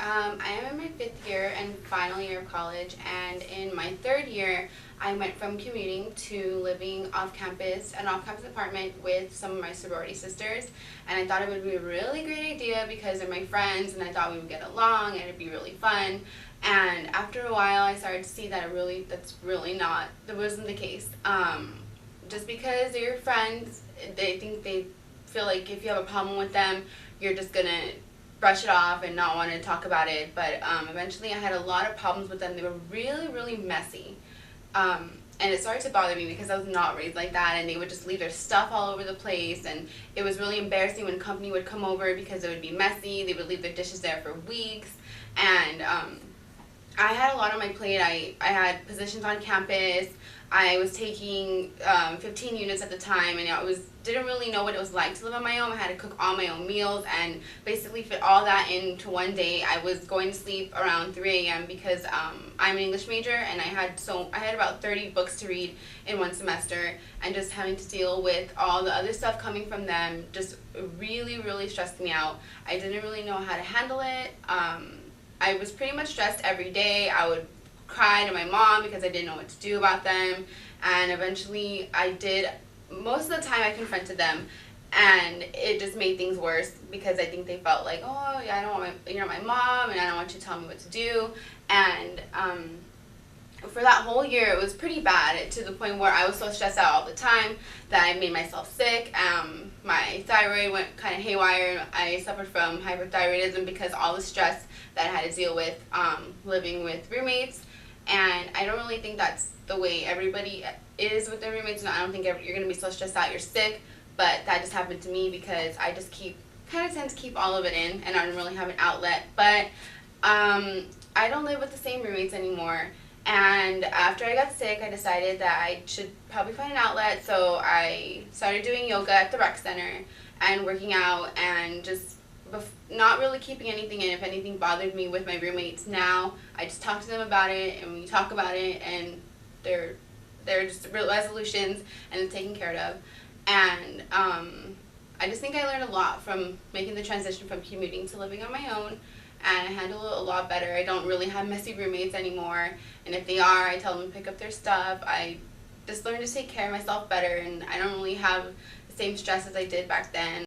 I am in my 5th year and final year of college, and in my 3rd year, I went from commuting to living off campus, an off-campus apartment with some of my sorority sisters, and I thought it would be a really great idea because they're my friends, and I thought we would get along, and it'd be really fun. And after a while, I started to see that that wasn't the case. Just because they're your friends, they feel like if you have a problem with them, you're just gonna brush it off and not want to talk about it. But eventually I had a lot of problems with them. They were really, really messy. And it started to bother me because I was not raised like that, and they would just leave their stuff all over the place, and it was really embarrassing when company would come over because it would be messy. They would leave their dishes there for weeks, and I had a lot on my plate. I had positions on campus. I was taking 15 units at the time, and didn't really know what it was like to live on my own. I had to cook all my own meals and basically fit all that into one day. I was going to sleep around 3 a.m. because I'm an English major, and I had about 30 books to read in one semester, and just having to deal with all the other stuff coming from them just really, really stressed me out. I didn't really know how to handle it. I was pretty much stressed every day. I would cry to my mom because I didn't know what to do about them, and eventually most of the time I confronted them, and it just made things worse because I think they felt like, oh yeah, I don't want you're my mom, and I don't want you to tell me what to do. And for that whole year it was pretty bad, to the point where I was so stressed out all the time that I made myself sick. My thyroid went kind of haywire. I suffered from hyperthyroidism because all the stress that I had to deal with living with roommates. And I don't really think that's the way everybody is with their roommates. I don't think you're going to be so stressed out you're sick, but that just happened to me because I just kind of tend to keep all of it in, and I don't really have an outlet. But I don't live with the same roommates anymore, and after I got sick, I decided that I should probably find an outlet, so I started doing yoga at the rec center and working out, and just not really keeping anything in. If anything bothered me with my roommates, now I just talk to them about it, and we talk about it, and they're just real resolutions, and it's taken care of. And I just think I learned a lot from making the transition from commuting to living on my own, and I handle it a lot better. I don't really have messy roommates anymore, and if they are, I tell them to pick up their stuff. I just learned to take care of myself better, and I don't really have the same stress as I did back then.